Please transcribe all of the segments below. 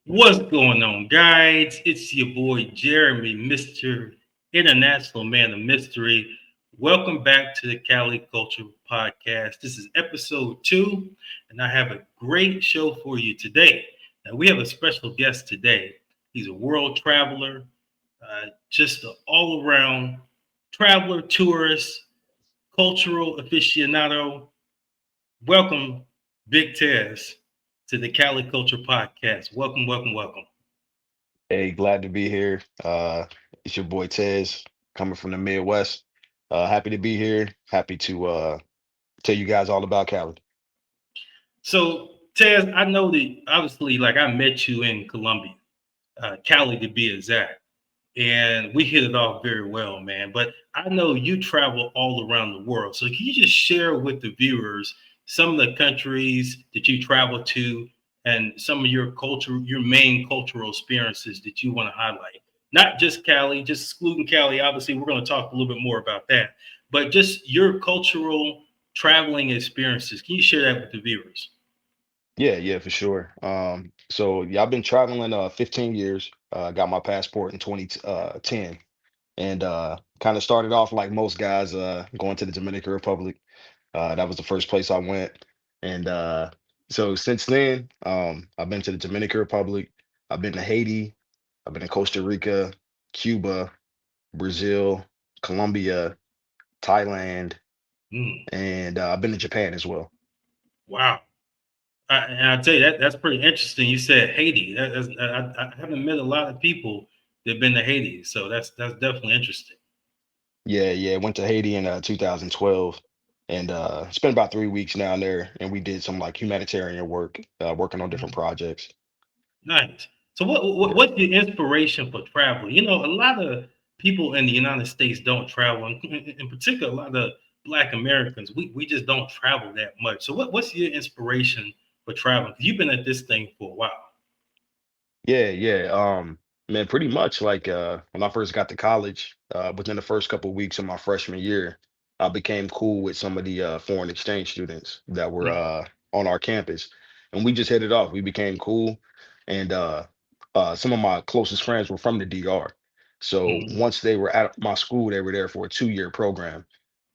What's going on, guys? It's your boy Jeremy, Mr. International Man of Mystery. Welcome back to the Cali Culture Podcast. This is episode 2, and I have a great show for you today. Now, we have a special guest today. He's a world traveler, just an all around traveler, tourist, cultural aficionado. Welcome, Big Tez, to the Cali Culture Podcast. Welcome, welcome, welcome. Hey, glad to be here. It's your boy Tez coming from the Midwest. Happy to be here. Happy to tell you guys all about Cali. So, Tez, I know that obviously, like I met you in Colombia, Cali to be exact, and we hit it off very well, man. But I know you travel all around the world. So, can you just share with the viewers some of the countries that you travel to and some of your culture, your main cultural experiences that you want to highlight? Not just Cali, just excluding Cali. Obviously, we're going to talk a little bit more about that, but just your cultural traveling experiences. Can you share that with the viewers? Yeah, for sure. So yeah, I've been traveling 15 years. Got my passport in 2010 and kind of started off like most guys going to the Dominican Republic. That was the first place I went. And so since then, I've been to the Dominican Republic. I've been to Haiti. I've been to Costa Rica, Cuba, Brazil, Colombia, Thailand, Mm, and I've been to Japan as well. wow. And I'll tell you that's pretty interesting. You said Haiti. I haven't met a lot of people that've been to Haiti, so that's definitely interesting. Yeah, went to Haiti in 2012 and spent about 3 weeks down there. And we did some like humanitarian work, working on different Mhm. projects. Nice. So Yeah. what's your inspiration for travel? You know, a lot of people in the United States don't travel, and in particular, a lot of Black Americans. We just don't travel that much. So what's your inspiration for traveling? 'Cause you've been at this thing for a while. Yeah. Man, pretty much like when I first got to college, within the first couple of weeks of my freshman year, I became cool with some of the foreign exchange students that were Mm, on our campus, and we just hit it off. We became cool, and some of my closest friends were from the DR. So mhm. once they were at my school, they were there for a 2-year program.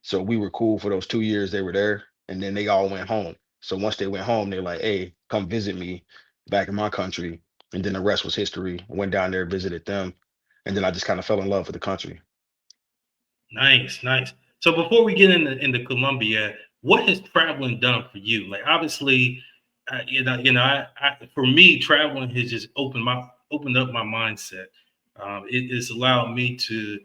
So we were cool for those 2 years they were there, and then they all went home. So once they went home, they're like, "Hey, come visit me back in my country." And then the rest was history. Went down there, visited them, and then I just kind of fell in love with the country. Nice, nice. So before we get into Colombia, what has traveling done for you? Like obviously, for me, traveling has just opened up my mindset. It has allowed me to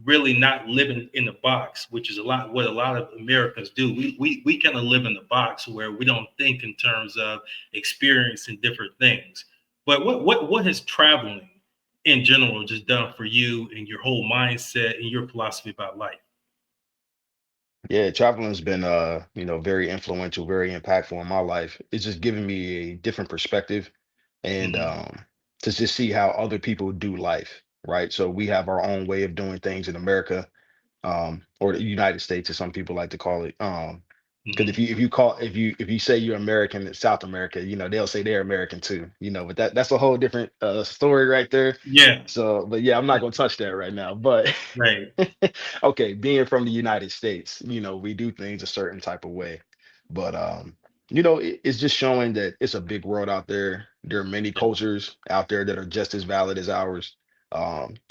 really not live in the box, which is a lot what a lot of Americans do. We kind of live in the box where we don't think in terms of experiencing different things. But what has traveling in general just done for you and your whole mindset and your philosophy about life? Yeah, traveling's been very influential, very impactful in my life. It's just given me a different perspective and Mhm. to just see how other people do life, right? So we have our own way of doing things in America, or the United States, as some people like to call it. Because Mhm. if you say you're American in South America, they'll say they're American too, but that's a whole different story right there. Yeah. So, but yeah, I'm not gonna touch that right now. But Right. okay, being from the United States, we do things a certain type of way. But it's just showing that it's a big world out there. There are many Yeah. cultures out there that are just as valid as ours.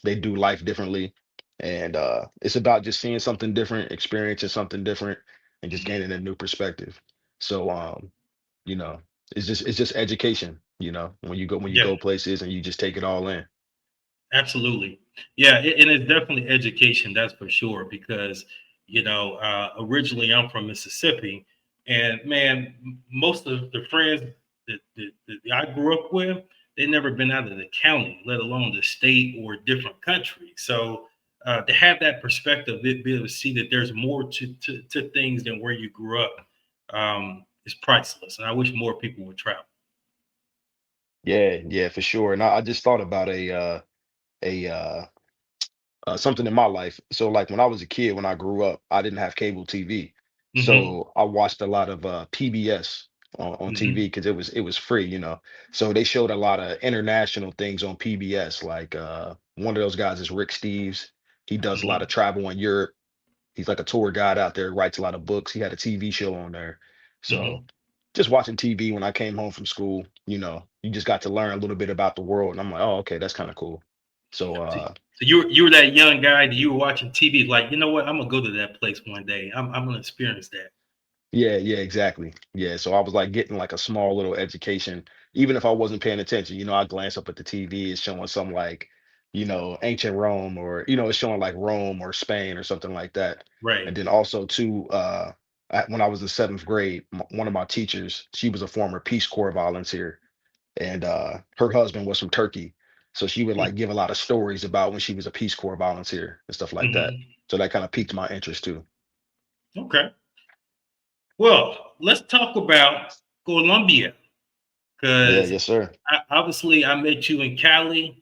They do life differently. And it's about just seeing something different, experiencing something different, and just Mhm. gaining a new perspective. So you know, it's just education, when you Yeah. go places and you just take it all in. Absolutely. Yeah, and it's definitely education, that's for sure. Because originally I'm from Mississippi, and man, most of the friends that I grew up with, they never been out of the county, let alone the state or a different country. So to have that perspective, be able to see that there's more to things than where you grew up, is priceless. And I wish more people would travel. Yeah, for sure. And I just thought about a something in my life. So like when I was a kid, when I grew up, I didn't have cable TV. Hmm. So I watched a lot of PBS. on TV Hmm. because it was free, So they showed a lot of international things on PBS. Like one of those guys is Rick Steves. He does a lot of Hmm. travel in Europe. He's like a tour guide out there, writes a lot of books. He had a TV show on there. So Hmm. just watching TV when I came home from school, you just got to learn a little bit about the world. And I'm like, oh, okay, that's kind of cool. So So you were that young guy that you were watching TV, like, you know what? I'm gonna go to that place one day. I'm gonna experience that. yeah, yeah, exactly. Yeah. So I was like getting like a small little education, even if I wasn't paying attention. I glance up at the TV, it's showing some like, ancient Rome, or, it's showing like Rome or Spain or something like that. Right. And then also too, when I was in seventh grade, one of my teachers, she was a former Peace Corps volunteer, and her husband was from Turkey. So she would like give a lot of stories about when she was a Peace Corps volunteer and stuff like that. Hmm. So that kind of piqued my interest too. Okay. Well, let's talk about Colombia, Yeah, because yes, sir. obviously I met you in Cali.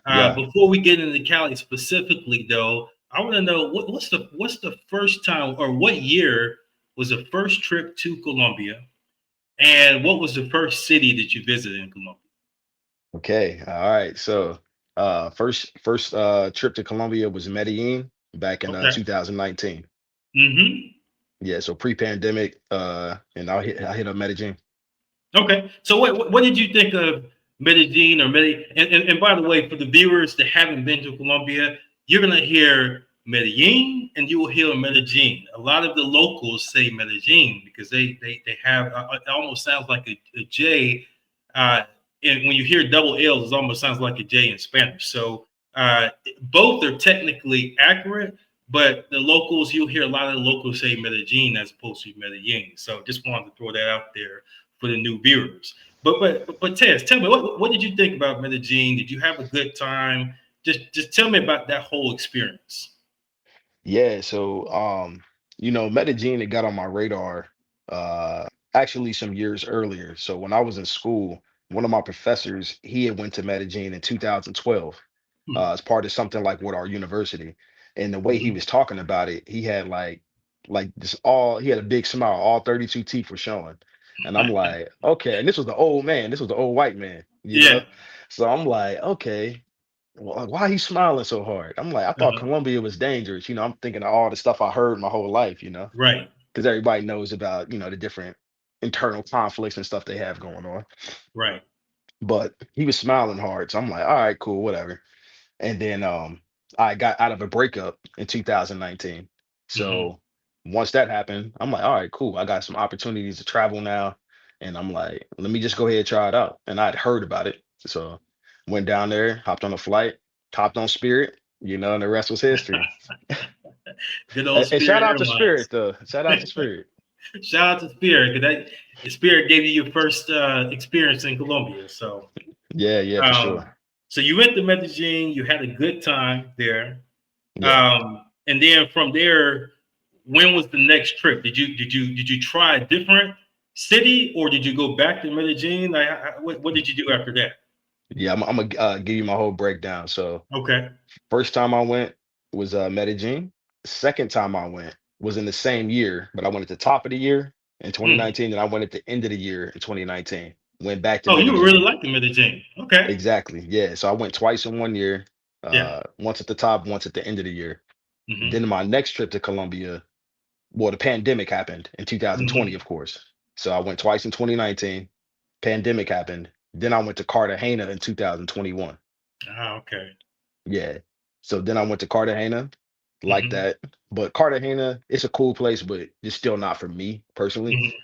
Yeah. Before we get into Cali specifically, though, I want to know what's the first time, or what year was the first trip to Colombia, and what was the first city that you visited in Colombia? Okay. All right. So first trip to Colombia was Medellin back in Okay. 2019. Hmm. Yeah, so pre-pandemic, and I hit up Medellin. Okay. So what did you think of Medellin or Medellin? And by the way, for the viewers that haven't been to Colombia, you're gonna hear Medellin and you will hear Medellin. A lot of the locals say Medellin because they have it almost sounds like a J. Uh, and when you hear double L's, it almost sounds like a J in Spanish. So uh, both are technically accurate, but the locals, you'll hear a lot of the locals say Medellin as opposed to Medellin. So just wanted to throw that out there for the new viewers. But Tess, tell me what did you think about Medellin? Did you have a good time? Just tell me about that whole experience. Yeah, so Medellin, it got on my radar actually some years earlier. So when I was in school, one of my professors, he had went to Medellin in 2012 Hmm. as part of something like with our university. And the way he Hmm. was talking about it, he had like this all he had a big smile, all 32 teeth were showing. And I'm like, okay, and this was the old man, this was the old white man. Yeah. So I'm like, okay, well, why he smiling so hard? I'm like, I thought Uh-huh. Colombia was dangerous. I'm thinking of all the stuff I heard my whole life, Right. because everybody knows about, the different internal conflicts and stuff they have going on. Right. But he was smiling hard. So I'm like, all right, cool, whatever. And then I got out of a breakup in 2019. Hmm. So once that happened, I'm like, all right, cool. I got some opportunities to travel now. And I'm like, let me just go ahead and try it out. And I'd heard about it. So went down there, hopped on a flight, hopped on Spirit, and the rest was history. Good old And shout Spirit out to Airlines. Spirit though. Shout out to Spirit. Shout out to Spirit, because that Spirit gave you your first experience in Colombia. So Yeah, yeah, for sure. um, so you went to Medellin, you had a good time there. Yeah. And then from there, when was the next trip? Did you try a different city, or did you go back to Medellin? Like, what did you do after that? Yeah, I'm gonna give you my whole breakdown. So Okay. first time I went was Medellin. Second time I went was in the same year, but I went at the top of the year in Hmm. 2019, and I went at the end of the year in 2019. Went back to Oh, you were really Medellin. liking Medellin. Okay. Exactly. Yeah. So I went twice in one year, Yeah. once at the top, once at the end of the year. Hmm. Then my next trip to Colombia, well, the pandemic happened in 2020, Hmm. of course. So I went twice in 2019. Pandemic happened. Then I went to Cartagena in 2021. Ah, okay. Yeah. So then I went to Cartagena, like Hmm. that. But Cartagena, it's a cool place, but it's still not for me personally.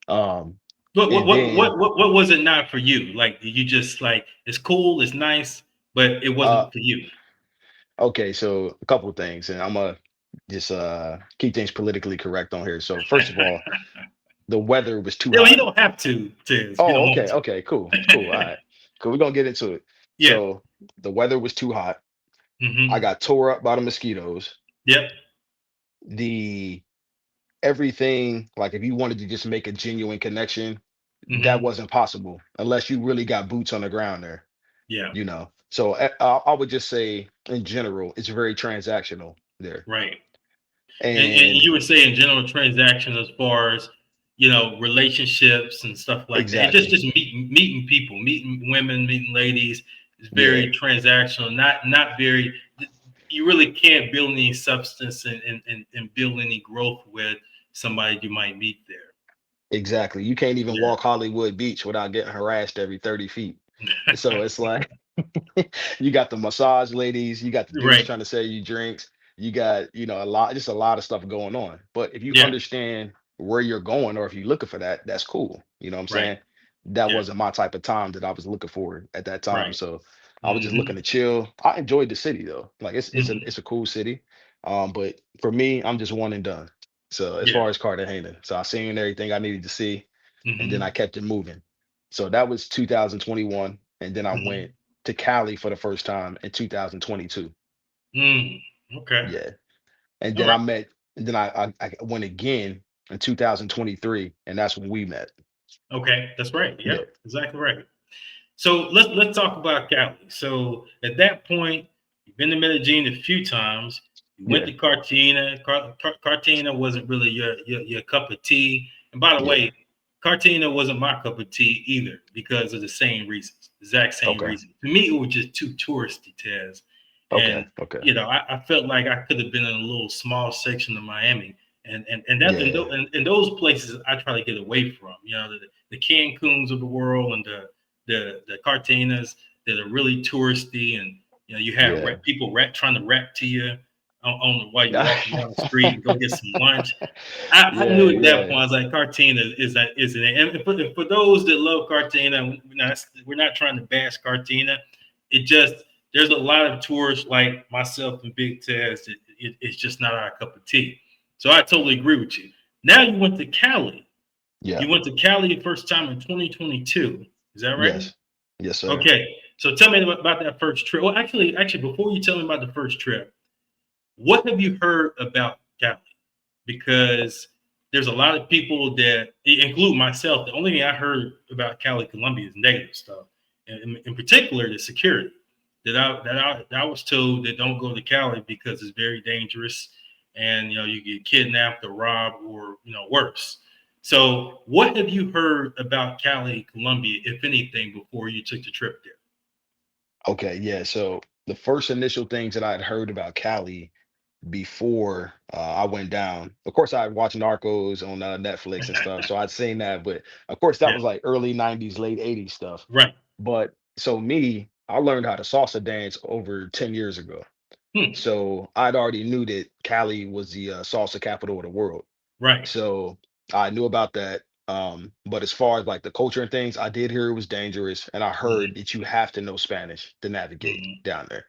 Hmm. Um, What, what and what then what what what was it not for you? Like, you just like, it's cool, it's nice, but it uh wasn't for you. okay, so a couple of things, and I'm gonna just keep things politically correct on here. So first of all, the weather was too You hot. don't have to, Tiz, if you Oh, don't want okay, to. okay, cool, cool. All right. Cool. We're gonna get into it. Yeah. So the weather was too hot. I Hmm. got tore up by the mosquitoes. Yep. The everything, like if you wanted to just make a genuine connection, that Hmm. wasn't possible unless you really got boots on the ground there, Yeah. So I would just say in general, it's very transactional there. Right. And And you would say in general transaction, as far as relationships and stuff like that, and just Exactly. just meeting people, meeting women, meeting ladies is Yeah. very transactional. Not very. You really can't build any substance and build any growth with somebody you might meet there. Exactly. You can't even Yeah. walk Hollywood Beach without getting harassed every 30 feet. So it's like you got the massage ladies, you got the dudes Right. trying to sell you drinks, you got, a lot, just a lot of stuff going on. But if you Yeah. understand where you're going, or if you're looking for that, that's cool. You know what I'm Right. saying? That Yeah. wasn't my type of time that I was looking for at that time. Right. So I was just looking Hmm. to chill. I enjoyed the city though. Like Hmm. it's a cool city. But for me, I'm just one and done. So as Yeah. far as Cartagena, so I seen everything I needed to see, and then I Hmm. kept it moving. So that was 2021, and then I went Hmm. to Cali for the first time in 2022. Mm. Okay. Yeah, and All then I right. met, and then I went again in 2023, and that's when we met. Okay. That's right. Yeah. Yeah, Exactly right. So let's talk about Cali. So at that point, you've been to Medellin a few times. You went yeah, to Cartagena. Cartagena wasn't really your cup of tea. And by the yeah. way, Cartagena wasn't my cup of tea either because of the same reasons, exact same Okay, reason. To me, it was just too touristy, Tez. okay, And okay. I felt like I could have been in a little small section of Miami. Yeah, And those places I try to get away from. The Cancuns of the world and the Cartagenas that are really touristy, and you have yeah. people trying to rap to you while you're walking down the street and go get some lunch. I Yeah, knew at that yeah, point I was like, Cartina is it? And for those that love Cartina, we're not trying to bash Cartina. It just there's a lot of tourists like myself and Big Tez. It's just not our cup of tea. So I totally agree with you. Now you went to Cali. yeah. You went to Cali the first time in 2022. Is that right? Yes, yes, sir. Okay. So tell me about that first trip. Well, actually, before you tell me about the first trip, what have you heard about Cali? Because there's a lot of people that, include myself, the only thing I heard about Cali, Colombia is negative stuff. And in particular, the security. That I was told that don't go to Cali because it's very dangerous, and you get kidnapped or robbed or worse. So, what have you heard about Cali, Colombia, if anything, before you took the trip there? Okay, yeah. So the first initial things that I had heard about Cali before I went down. Of course, I watched Narcos on Netflix and stuff, so I'd seen that. But of course, that Yeah. was like early '90s, late '80s stuff. Right. But so me, I learned how to salsa dance over 10 years ago. Hmm. So I'd already knew that Cali was the salsa capital of the world. Right. So I knew about that. But as far as like the culture and things, I did hear it was dangerous, and I heard Hmm. that you have to know Spanish to navigate Hmm. down there.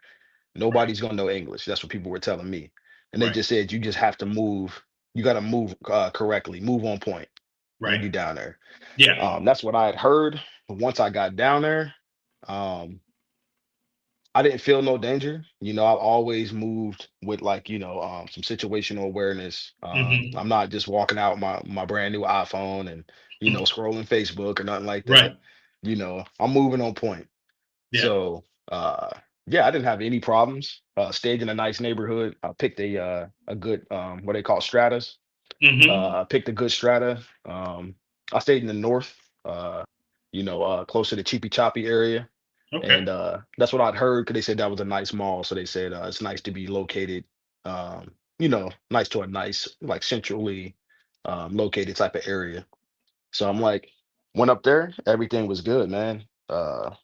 Right. Nobody's gonna know English. That's what people were telling me. And they Right. just said you just have to move. You got to move correctly, move on point when Right. you're down there. Yeah. That's what I had heard. But once I got down there, um, I didn't feel no danger. I've always moved with like, some situational awareness. Hmm. I'm not just walking out my brand new iPhone and, scrolling Facebook or nothing like that. Right. I'm moving on point. Yeah. So yeah, I didn't have any problems. Stayed in a nice neighborhood. I picked a good what they call stratas. Hmm. I picked a good strata. I stayed in the north, close to the Cheapy Choppy area. Okay. And that's what I'd heard because they said that was a nice mall. So they said it's nice to be located, nice to a nice, like centrally located type of area. So I'm like, went up there, everything was good, man.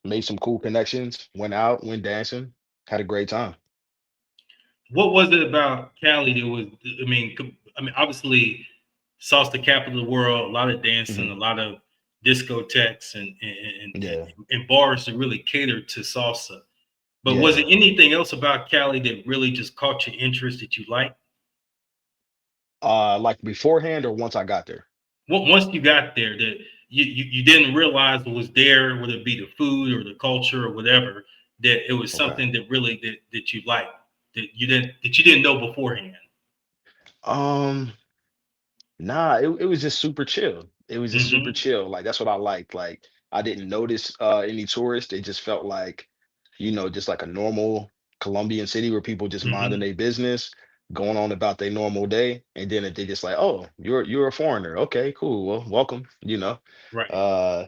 Made some cool connections, went out, went dancing, had a great time. What was it about Cali that was? Obviously, salsa capital of the world. A lot of dancing, Hmm. a lot of discotheques, Yeah, and bars that really cater to salsa. But was yeah. it anything else about Cali that really just caught your interest that you liked? Like beforehand or once I got there. Once you got there, that you didn't realize what was there, whether it be the food or the culture or whatever, that it was Okay. something that really that you liked, that you didn't know beforehand. Um, Nah, it was just super chill. It was just super Hmm. chill. Like that's what I liked. Like I didn't notice any tourists. It just felt like, just like a normal Colombian city where people just minding Hmm. their business. going on about their normal day, and then they just like, oh, you're a foreigner. Okay, cool. Well, welcome. Right. Uh,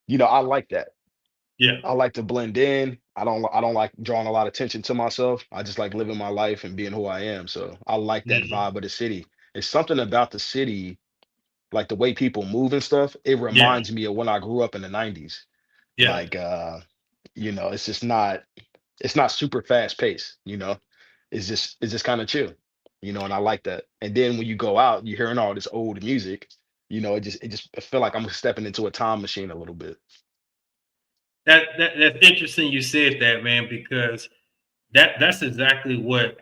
I like that. Yeah. I like to blend in. I don't like drawing a lot of attention to myself. I just like living my life and being who I am. So I like that Hmm. vibe of the city. It's something about the city, like the way people move and stuff. It Yeah. reminds me of when I grew up in the 90s. Yeah. Like it's just not super fast paced, it's just kind of chill, and I like that. And then when you go out, you're hearing all this old music, it just I feel like I'm stepping into a time machine a little bit. That's interesting you said that, man, because that's exactly what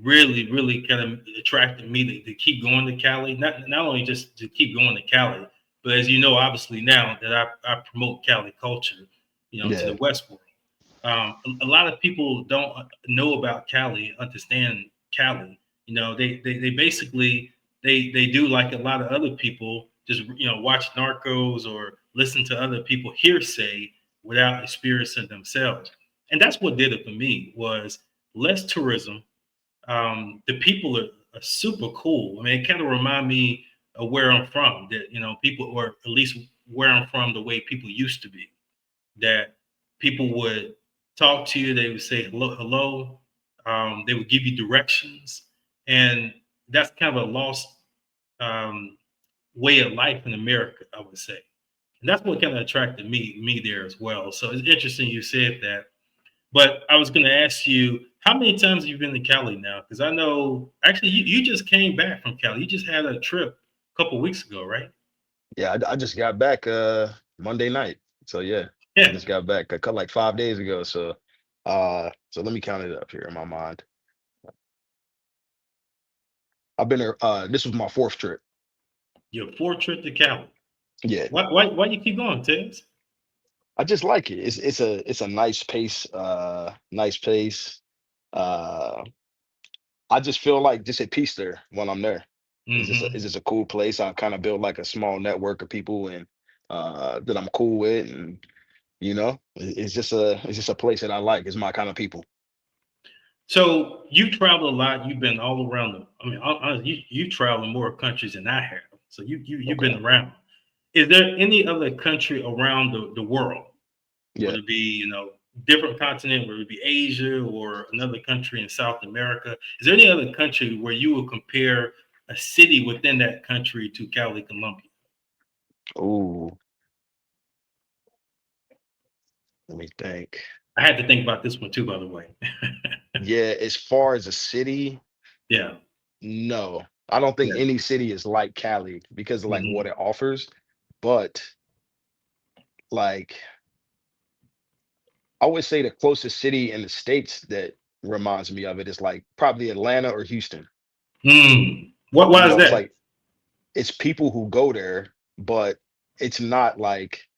really kind of attracted me to keep going to Cali. Not only just to keep going to Cali, but as you know, obviously now that I promote Cali culture, to the Yeah. West world. A lot of people don't know about Cali, understand Cali. They basically they do like a lot of other people, just watch Narcos or listen to other people hearsay without experiencing themselves. And that's what did it for me was less tourism. The people are super cool. I mean, it kind of remind me of where I'm from. That people, or at least where I'm from, the way people used to be. That people would talk to you. They would say hello, hello. They would give you directions, and that's kind of a lost um, way of life in America, I would say. And that's what kind of attracted me there as well. So it's interesting you said that. But I was going to ask you, how many times have you been to Cali now? Because I know actually you just came back from Cali. You just had a trip a couple weeks ago, right? Yeah, I just got back Monday night. So yeah, I Yeah. just got back like 5 days ago. So let me count it up here in my mind. I've been there. This was my fourth trip. Your fourth trip to Cali. Yeah, Why you keep going, Tez? I just like it. It's a nice pace. Nice pace. Uh, I just feel like just at peace there when I'm there. It's Hmm. just a cool place. I kind of built like a small network of people and that I'm cool with, and it's just a place that I like. It's my kind of people. So you travel a lot. You've been all around the. I mean, you travel more countries than I have. So you've Okay. been around. Is there any other country around the world, Yeah. whether it be different continent, whether it be Asia or another country in South America? Is there any other country where you would compare a city within that country to Cali, Colombia? Ooh, let me think. I had to think about this one too, by the way. Yeah, as far as a city, Yeah. no. I don't think Yeah. any city is like Cali because of like what Hmm. it offers. But like I would say the closest city in the States that reminds me of it is like probably Atlanta or Houston. Hmm. Why is It's that? like it's people who go there, but it's not like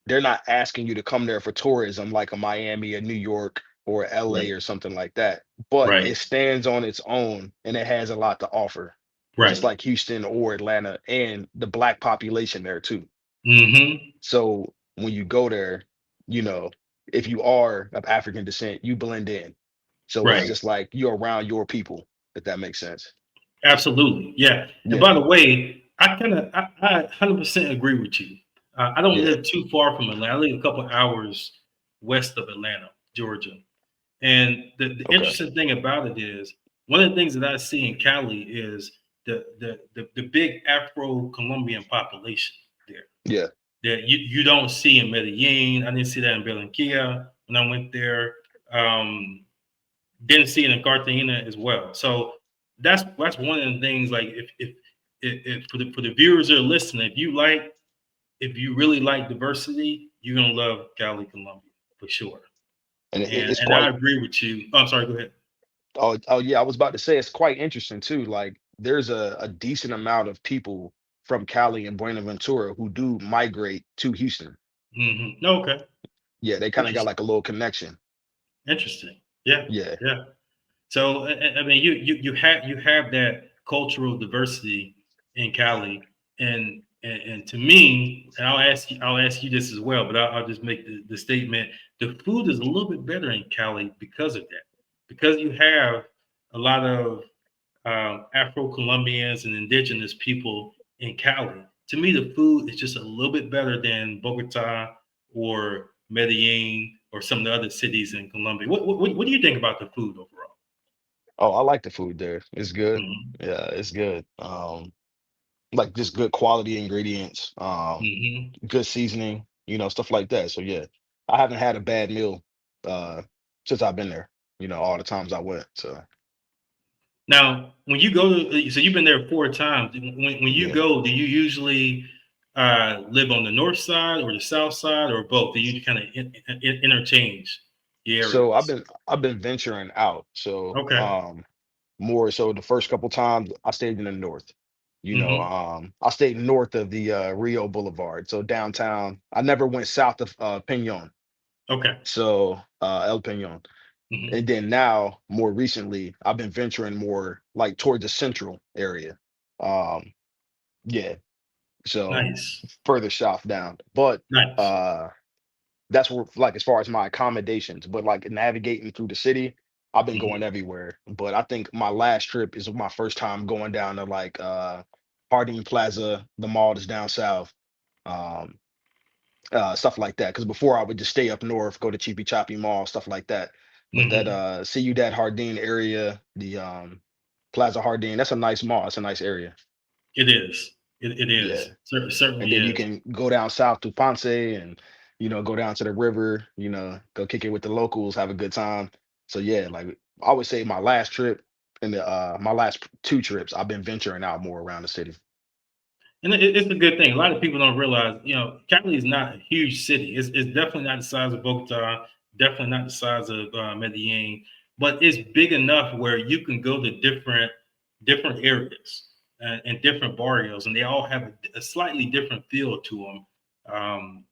they're not asking you to come there for tourism like a Miami, a New York, or LA Right. or something like that. But Right. it stands on its own and it has a lot to offer, just Right. like Houston or Atlanta, and the black population there too. Hmm. So when you go there, you know, if you are of African descent, you blend in. So it's Right. just like you're around your people, if that makes sense. Absolutely. Yeah. And Yeah, by the way, I 100% agree with you. I don't yeah, live too far from Atlanta. I live a couple hours west of Atlanta, Georgia. And the okay, interesting thing about it is one of the things that I see in Cali is the big Afro Colombian population there yeah, that you don't see in Medellin. I didn't see that in Barranquilla when I went there. Um, didn't see it in Cartagena as well. So that's one of the things. Like if for the viewers that are listening, if you really like diversity, you're gonna love Cali, Colombia for sure. and it's And I quite. agree with you. Oh, I'm sorry. Go ahead. Oh yeah, I was about to say it's quite interesting too. Like there's a decent amount of people from Cali and Buenaventura who do migrate to Houston. Hmm. Okay. Yeah, they kind of got Interesting. like a little connection. Interesting. Yeah. Yeah, Yeah. So I mean, you have that cultural diversity in Cali, and to me, and I'll ask you this as well, but I'll just make the statement: the food is a little bit better in Cali because of that, because you have a lot of Afro Colombians and indigenous people in Cali. To me, the food is just a little bit better than Bogota or Medellin or some of the other cities in Colombia. What do you think about the food overall? Oh, I like the food there. It's good. Hmm. Yeah, it's good. Like just good quality ingredients, Hmm. good seasoning, stuff like that. So yeah, I haven't had a bad meal uh since I've been there, all the times I went. So Now, when you go to, so you've been there 4 times. When you yeah. go, do you usually live on the north side or the south side or both? Do you kind of interchange the So I've areas? been I've been venturing out. So Okay. more so the first couple times I stayed in the north. Hmm. I stayed north of the Rio Boulevard. So downtown. I never went south of Pinon. Okay. So El Pinon. Hmm. And then now, more recently, I've been venturing more like toward the central area. Um, yeah, so Nice. further south down. But Nice. uh that's where like as far as my accommodations, but like navigating through the city, I've been going Hmm. everywhere. But I think my last trip is my first time going down to like Harding Plaza, the mall that's down south. Um Stuff like that. Because before I would just stay up north, go to Cheapy Choppy Mall, stuff like that. But that Hmm. See You That Hardin area, the Plaza Hardin, that's a nice mall. It's a nice area. It is. It Yeah. is. And Certainly then you is. can go down south to Ponce and go down to the river, go kick it with the locals, have a good time. So yeah, like I would say my last trip and my last two trips, I've been venturing out more around the city. And it's a good thing. A lot of people don't realize, Cali is not a huge city. It's definitely not the size of Bogota, definitely not the size of Medellin, but it's big enough where you can go to different areas and different barrios, and they all have a slightly different feel to them.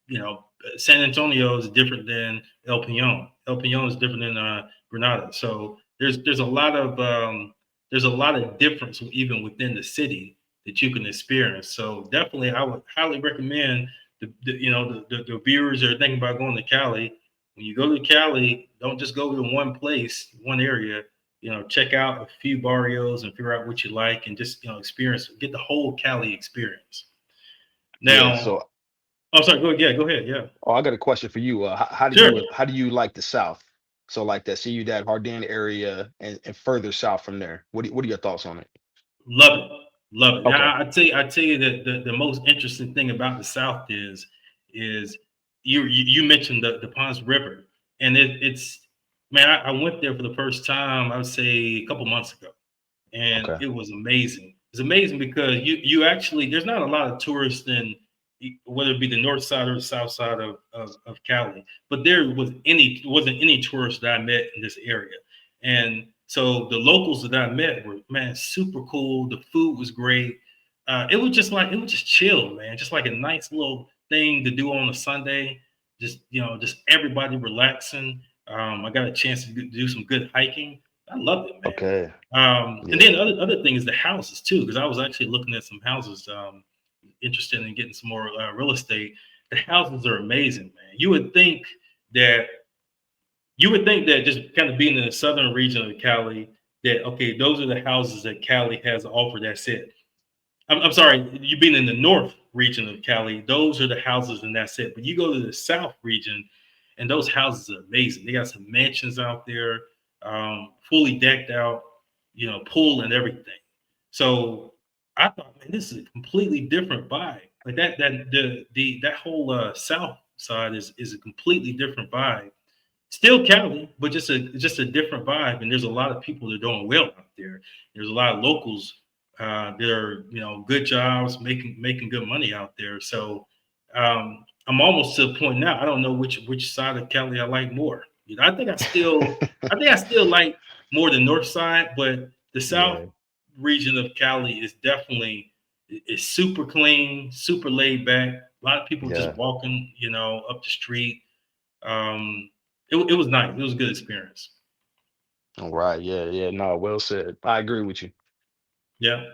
San Antonio is different than El Peñon. El Peñon is different than Granada. So there's a lot of difference even within the city that you can experience. So definitely, I would highly recommend the viewers that are thinking about going to Cali. When you go to Cali, don't just go to one place, one area. Check out a few barrios and figure out what you like, and just experience, get the whole Cali experience. Yeah. Now, So I'm sorry. Go yeah, go ahead. Yeah, I got a question for you. sure. How do you like the South? So like that See You That Hardin area and further south from there. What are your thoughts on it? Love it, love it. Okay. Now, I tell you that the most interesting thing about the South is you mentioned the Ponce River, and it's man, I went there for the first time. I would say a couple months ago, and Okay. it was amazing. It's amazing because you actually, there's not a lot of tourists in whether it be the north side or the south side of Cali, but there wasn't any tourists that I met in this area, and so the locals that I met were, man, super cool. The food was great. It was just chill, man, just like a nice little thing to do on a Sunday. Just everybody relaxing. I got a chance to do some good hiking. I loved it, man. Okay. And then Yeah. other thing is the houses too, because I was actually looking at some houses, interested in getting some more real estate. The houses are amazing, man. That you would think that just kind of being in the southern region of Cali, that okay, those are the houses that Cali has to offer. That's it. I'm sorry, you being in the north region of Cali, those are the houses and that's it. But you go to the south region, and those houses are amazing. They got some mansions out there, fully decked out, pool and everything. So I thought, man, this is a completely different vibe. Like that whole south side is a completely different vibe. Still Cali, but just a different vibe. And there's a lot of people that are doing well out there. There's a lot of locals that are good jobs, making good money out there. So I'm almost to the point now. I don't know which side of Cali I like more. I think I still like more the north side, but the south Yeah. region of Cali is definitely is super clean, super laid back. A lot of people just Yeah. walking, up the street. It was nice. It was a good experience. All right. Yeah. Yeah. No, well said. I agree with you. Yeah.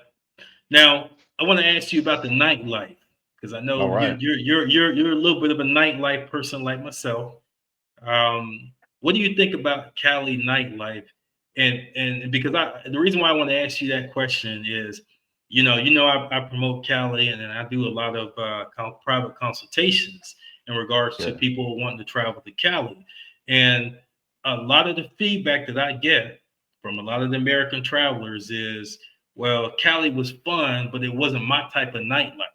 Now I want to ask you about the nightlife because I All know right. you're a little bit of a nightlife person like myself. What do you think about Cali nightlife? And because the reason why I want to ask you that question is, I promote Cali, and then I do a lot of private consultations in regards to Yeah. people wanting to travel to Cali, and a lot of the feedback that I get from a lot of the American travelers is, well, Cali was fun, but it wasn't my type of nightlife.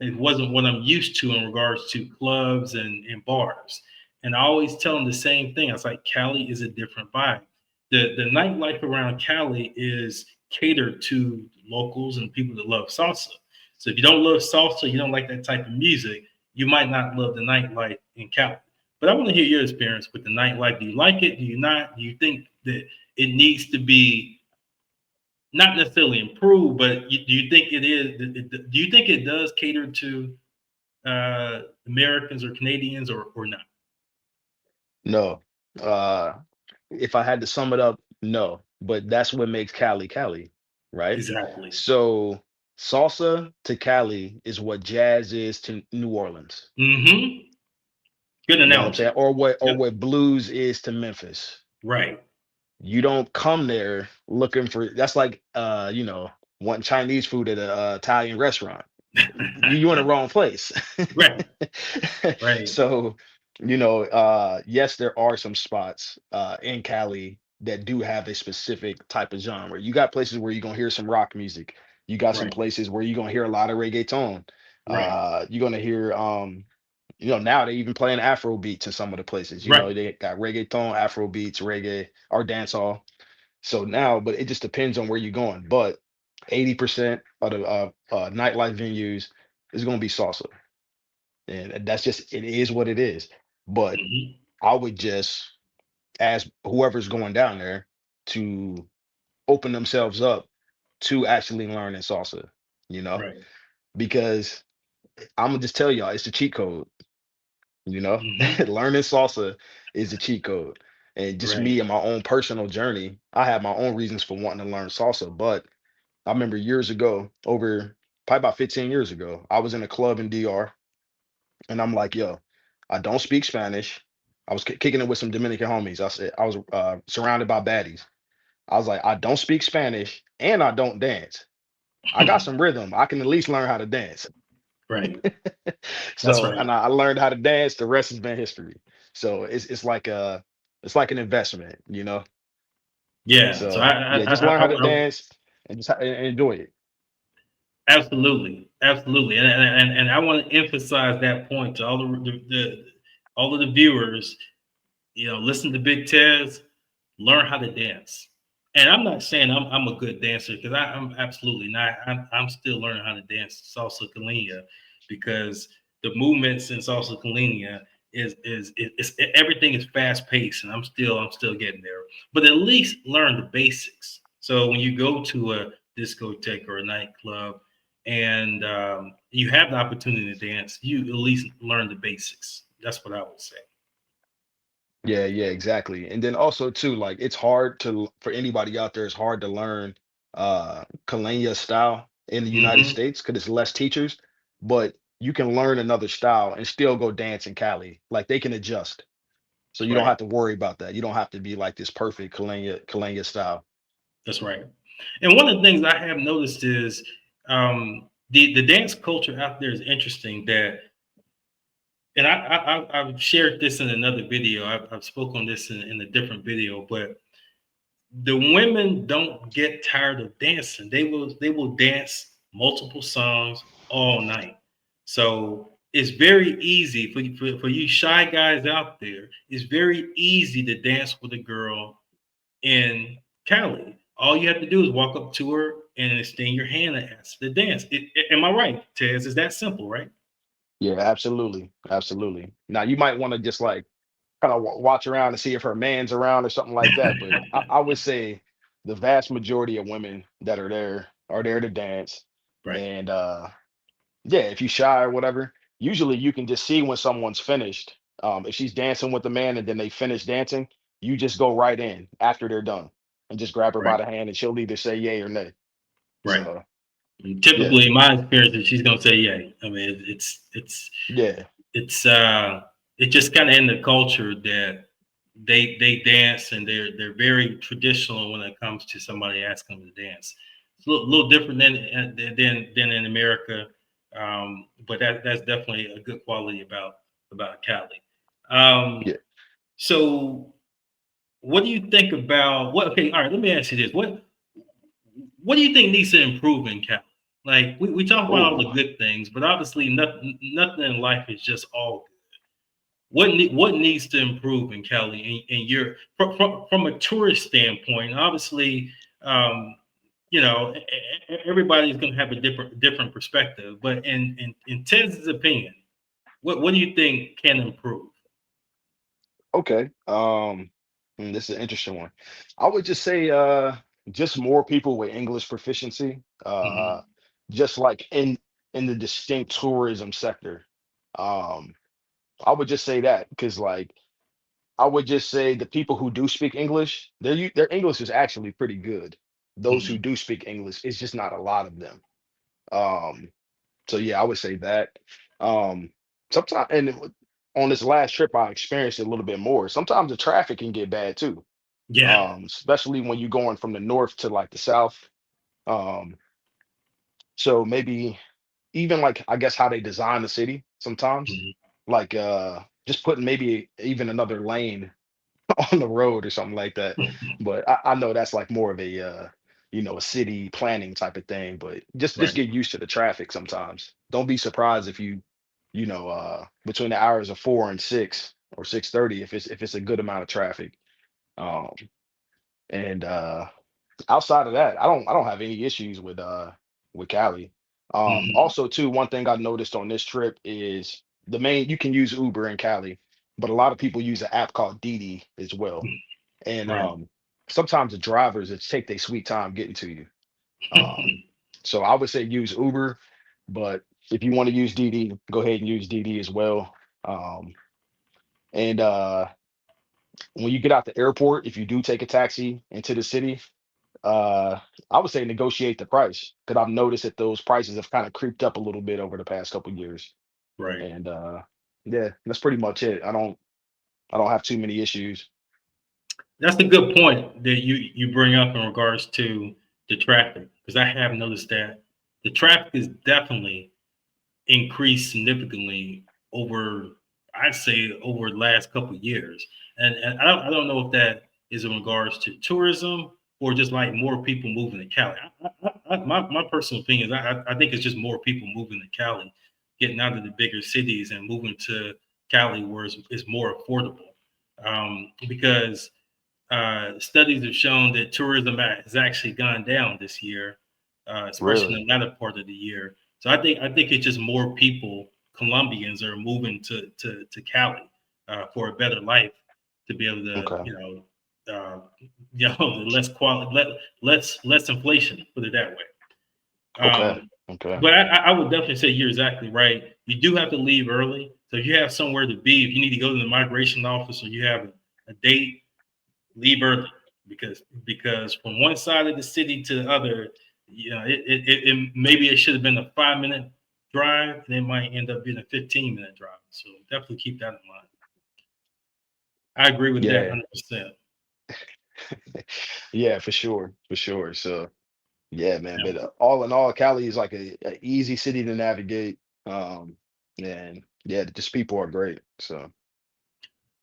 It wasn't what I'm used to in regards to clubs and bars. And I always tell them the same thing. I was like, Cali is a different vibe. The nightlife around Cali is catered to locals and people that love salsa. So if you don't love salsa, you don't like that type of music, you might not love the nightlife in Cali. But I want to hear your experience with the nightlife. Do you like it? Do you not? Do you think that it needs to be not necessarily improved, but do you think it is? Do you think it does cater to Americans or Canadians, or not? No. Uh, if I had to sum it up, no. But that's what makes Cali Cali, right? Exactly. So salsa to Cali is what jazz is to New Orleans. Mm-hmm. Good You know what I'm saying? analogy. Or Yep. what blues is to Memphis. Right. You don't come there looking for that's like wanting Chinese food at a Italian restaurant. You in the wrong place. Right. Right. So, yes, there are some spots in Cali that do have a specific type of genre. You got places where you're gonna hear some rock music. You got some Right. places where you're gonna hear a lot of reggaeton. Right. You're gonna hear now they even playing Afro beats in some of the places. Right. They got reggaeton, Afro beats, reggae, or dancehall. So now, but it just depends on where you're going. But 80% of the nightlife venues is going to be salsa, and that's just it is what it is. But Mm-hmm. I would just ask whoever's going down there to open themselves up to actually learning salsa, you know, Right. because I'm gonna just tell y'all it's the cheat code, you know. Mm-hmm. Learning salsa is the cheat code. And just Right. me and my own personal journey, I have my own reasons for wanting to learn salsa, but I remember years ago, over probably about 15 years ago, I was in a club in DR and I'm like, yo, I don't speak Spanish. I was kicking it with some Dominican homies. I said, I was surrounded by baddies. I was like, I don't speak Spanish and I don't dance. I got some rhythm. I can at least learn how to dance. Right. That's So, right. and I learned how to dance. The rest has been history. So it's like an investment, you know? Yeah. So So yeah, just learn how to I dance and just and enjoy it. absolutely, absolutely, and I want to emphasize that point to all of the viewers. Listen to Big Tez, learn how to dance. And I'm not saying I'm a good dancer, because I'm absolutely not. I'm still learning how to dance salsa calina, because the movements in salsa calina everything is fast paced, and I'm still getting there. But at least learn the basics. So when you go to a discotheque or a nightclub, and you have the opportunity to dance, you at least learn the basics. That's what I would say. Yeah, yeah, exactly. And then also too, like it's hard for anybody out there, it's hard to learn Kalenia style in the United Hmm. States because it's less teachers, but you can learn another style and still go dance in Cali. Like they can adjust. So you don't Right. have to worry about that. You don't have to be like this perfect Kalenia style. That's right. And one of the things I have noticed is the dance culture out there is interesting. And I've shared this in another video. I've spoken on this in a different video, but the women don't get tired of dancing. They will dance multiple songs all night. So it's very easy for you shy guys out there. It's very easy to dance with a girl in Cali. All you have to do is walk up to her and extend your hand and ask to dance. Am I right, Tez? It's that simple, right? Yeah, absolutely. Absolutely. Now you might want to just like kind of watch around and see if her man's around or something like that. But I would say the vast majority of women that are there to dance. Right, And yeah, if you shy or whatever, usually you can just see when someone's finished. If she's dancing with the man and then they finish dancing, you just go right in after they're done and just grab her by right, the hand and she'll either say yay or nay. right. So And yeah, typically, in my experience, is she's gonna say yay. I mean, it's yeah, it's it's just kind of in the culture that they dance, and they're very traditional when it comes to somebody asking them to dance. It's a little different than in America, but that's definitely a good quality about Cali. Um, Yeah. so, what do you think about what? Okay, all right. Let me ask you this: what do you think needs to improve in Cali? Like we talk about all Oh, the good things, but obviously nothing in life is just all what needs to improve in Cali in your from a tourist standpoint? Obviously, um, everybody's going to have a different perspective. But in Tez's opinion, what do you think can improve? okay. This is an interesting one. I would just say just more people with English proficiency. Hmm. Just like in the distinct tourism sector. Um, I would just say that because like I would just say the people who do speak English, their English is actually pretty good. Those who Hmm. do speak English, it's just not a lot of them. Um, so yeah, I would say that. Um, Sometimes on this last trip, I experienced it a little bit more. Sometimes the traffic can get bad too, Yeah. especially when you're going from the north to like the south. Um, so maybe even like I guess how they design the city sometimes, Hmm. like just putting maybe even another lane on the road or something like that. But I know that's like more of a a city planning type of thing. But just Right. get used to the traffic sometimes. Don't be surprised if between the hours of 4 and 6 or 6:30 if it's a good amount of traffic. Um and outside of that, I don't have any issues with Cali. Hmm. Also too, one thing I noticed on this trip is the main you can use Uber in Cali, but a lot of people use an app called Didi as well. And Right. sometimes the drivers it take their sweet time getting to you. Um, so I would say use Uber, but if you want to use Didi, go ahead and use Didi as well. And when you get out the airport, if you do take a taxi into the city, uh, I would say negotiate the price because I've noticed that those prices have kind of creeped up a little bit over the past couple years. Right. And yeah, that's pretty much it. I don't have too many issues. That's a good point that you bring up in regards to the traffic, because I have noticed that the traffic is definitely increased significantly over, I'd say, over the last couple of years. And I don't know if that is in regards to tourism or just like more people moving to Cali. My personal opinion is I think it's just more people moving to Cali, getting out of the bigger cities and moving to Cali where it's more affordable. Because studies have shown that tourism has actually gone down this year, especially Really? in the latter part of the year. So I think it's just more people, Colombians, are moving to Cali for a better life, to be able to Okay. less quality, less inflation, put it that way. Okay. Um, Okay. but I would definitely say you're exactly right. You do have to leave early. So if you have somewhere to be, if you need to go to the migration office or you have a date, leave early, because from one side of the city to the other, maybe it should have been a 5 minute drive, and it might end up being a 15-minute drive. So definitely keep that in mind. I agree with that Yeah. 100%. Yeah, for sure. For sure. So yeah, man. Yeah. But all in all, Cali is like a easy city to navigate. And yeah, just people are great. So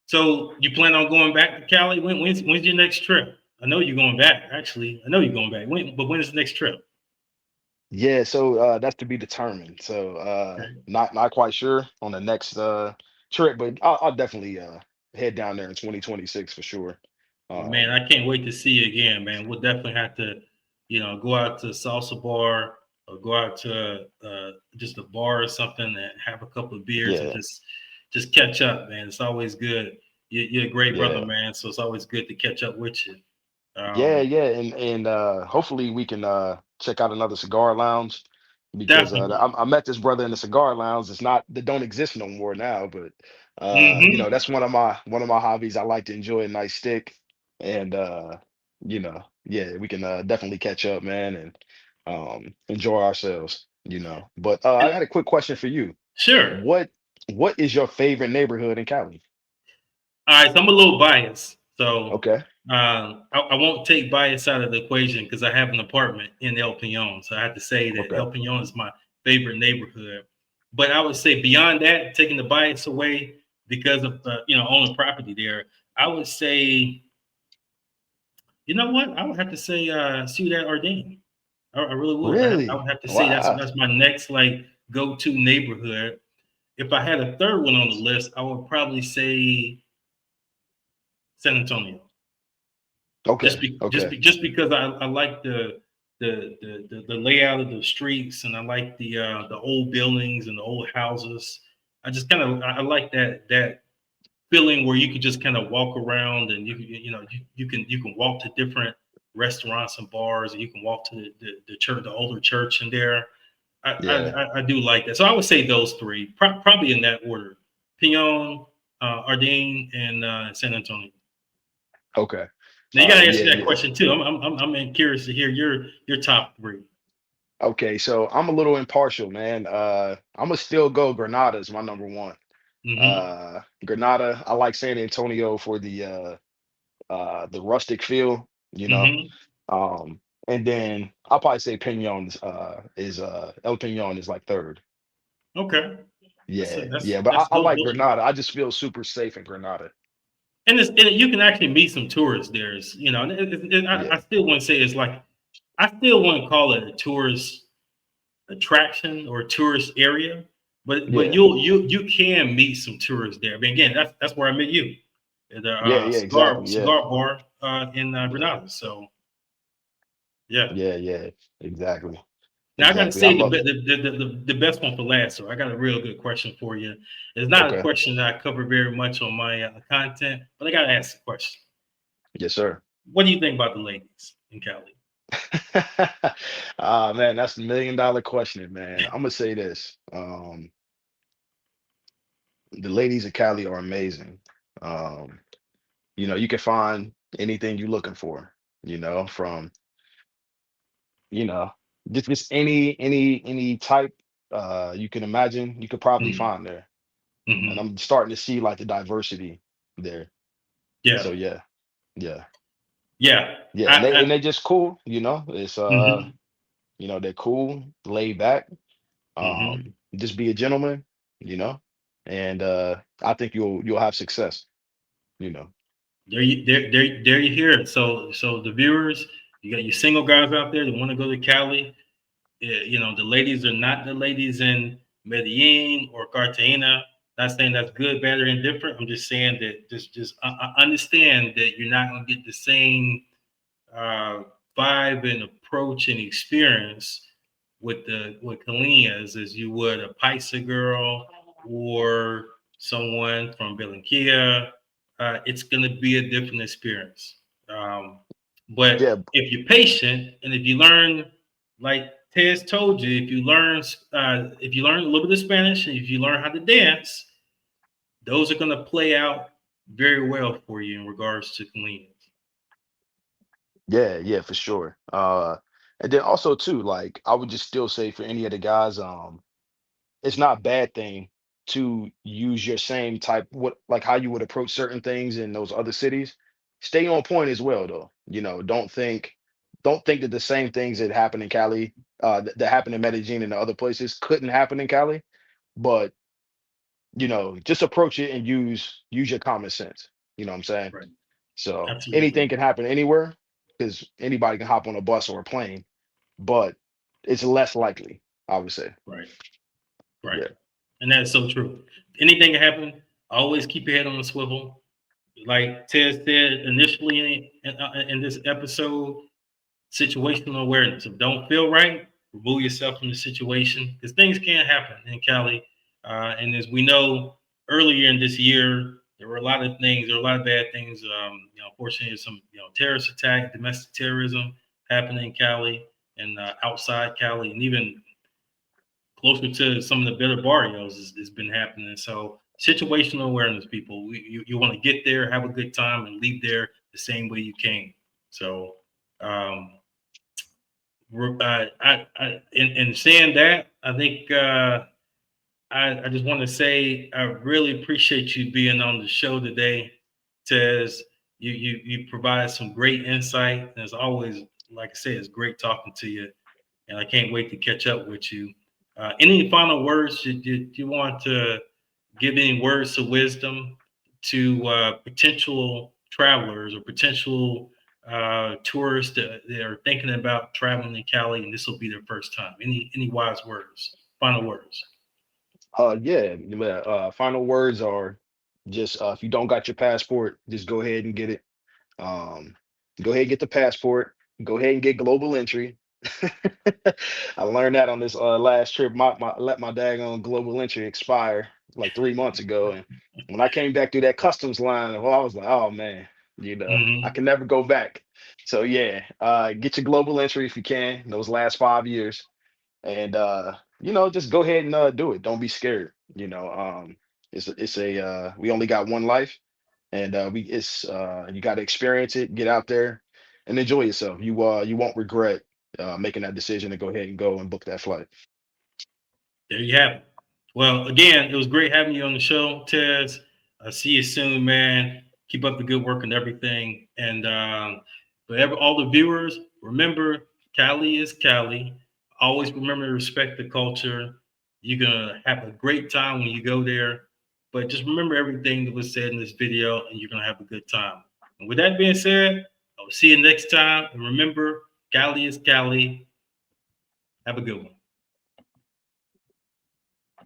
So you plan on going back to Cali? When's your next trip? I know you're going back. Actually, I know you're going back. But when is the next trip? yeah, so that's to be determined. So Okay. not quite sure on the next trip, but I'll definitely head down there in 2026 for sure. Well, man, Um, I can't wait to see you again, man. We'll definitely have to, go out to a salsa bar or go out to just a bar or something and have a couple of beers and yeah, just catch up, man. It's always good. You're a great brother, yeah. man. So it's always good to catch up with you. Yeah, Um, yeah, and hopefully we can check out another cigar lounge because Definitely. I met this brother in the cigar lounge. It's not that don't exist no more now, but Hmm. that's one of my hobbies. I like to enjoy a nice stick, and yeah, we can definitely catch up, man, and enjoy ourselves. But I got a quick question for you. Sure. What what is your favorite neighborhood in Cali? All right, so I'm a little biased, so Okay. I won't take bias out of the equation because I have an apartment in El Peñon, so I have to say that Okay. El Peñon is my favorite neighborhood. But I would say beyond that, taking the bias away because of owning property there, I would say, you know what, I would have to say Ciudad Arden. I really would. I Really? would have to say that's Wow. that's my next like go-to neighborhood. If I had a third one on the list, I would probably say San Antonio. Okay. Okay. Just because I like the layout of the streets, and I like the old buildings and the old houses. I like that feeling where you could just kind of walk around, and you can walk to different restaurants and bars, and you can walk to the church, the older church in there. Yeah. I do like that. So I would say those three, probably in that order: Pion, Ardene, and San Antonio. Okay. Now you got to answer Yeah, that yeah. question too. I'm curious to hear your top three. Okay, so I'm a little impartial, man. I'm gonna still go Granada is my number one. Mm-hmm. Granada, I like San Antonio for the rustic feel, you know. Mm-hmm. Um, and then I'll probably say Pinon is El Pinon is like third. Okay. Yeah, That's yeah, but I, that's I those, like those Granada. I just feel super safe in Granada. and you can actually meet some tourists there. And Yeah, I still wouldn't say it's like I still wouldn't call it a tourist attraction or tourist area, but yeah, you can meet some tourists there. I mean, again, that's where I met you at the yeah, yeah, cigar exactly. Yeah, cigar bar in yeah, Granada. So yeah. yeah, yeah, exactly, Now I got to exactly. I say love it. the best one for last. So I got a real good question for you. It's not a Okay, question that I cover very much on my content, but I got to ask the question. yes, sir. What do you think about the ladies in Cali? Ah, man, that's the $1 million question, man. I'm gonna say this. The ladies of Cali are amazing. Um, you can find anything you're looking for, from, you know, just any type you can imagine, you could probably Mm-hmm. find there. And Mm-hmm. I'm starting to see like the diversity there. So Yeah, yeah, yeah, yeah. yeah. And they I and they just cool, It's mm-hmm. they're cool, laid back. Mm-hmm. Just be a gentleman, you know, and I think you'll have success, you know. There you hear it. So the viewers, you got your single guys out there that want to go to Cali. Yeah, the ladies are not the ladies in Medellin or Cartagena. Not saying that's good, bad, or indifferent. I'm just saying that just understand that you're not going to get the same uh, vibe and approach and experience with Kalinas as you would a Paisa girl or someone from Barranquilla. It's going to be a different experience. But Yeah, if you're patient and if you learn, like Tez told you, if you learn a little bit of Spanish and if you learn how to dance, those are going to play out very well for you in regards to Kalinas. yeah, yeah, for sure. And then also too, like I would just still say for any of the guys, it's not a bad thing to use your same type, what like how you would approach certain things in those other cities. Stay on point as well, though. Don't think that the same things that happen in Cali, that happen in Medellin and the other places couldn't happen in Cali. But just approach it and use your common sense. You know what I'm saying? Right. So anything Absolutely. can happen anywhere because anybody can hop on a bus or a plane, but it's less likely, I would say. Right. Right. Yeah. And that's so true. Anything can happen. Always keep your head on the swivel. Like Ted said initially in this episode, situational awareness. If don't feel right, remove yourself from the situation because things can happen in Cali. And as we know, earlier in this year, there were a lot of things. There were a lot of bad things. Unfortunately, some terrorist attack, domestic terrorism happening in Cali and outside Cali, and even closer to some of the better barrios has been happening. So situational awareness, people. You want to get there, have a good time, and leave there the same way you came. So um, in saying that, I think I just want to say I really appreciate you being on the show today. Tez. You provide some great insight, and as always, like I said, it's great talking to you, and I can't wait to catch up with you. Any final words you want to give? Any words of wisdom to potential travelers or potential tourists that are thinking about traveling in Cali, and this will be their first time? Any wise words? Final words. Final words are just if you don't got your passport, just go ahead and get it. Um, Go ahead and get the passport. Go ahead and get global entry. I learned that on this last trip. My let my daggone global entry expire like 3 months ago, and when I came back through that customs line, well, I was like, oh man, I Hmm. can never go back. So yeah, get your global entry if you can. Those last 5 years, and just go ahead and do it. Don't be scared. We only got one life, and we it's you got to experience it, get out there and enjoy yourself. You won't regret making that decision to go ahead and go and book that flight. There you have it. Well, again, it was great having you on the show, Tez. See you soon, man. Keep up the good work and everything. And all the viewers, remember, Cali is Cali. Always remember to respect the culture. You're going to have a great time when you go there. But just remember everything that was said in this video, and you're going to have a good time. And with that being said, I'll see you next time. And remember, Cali is Cali. Have a good one.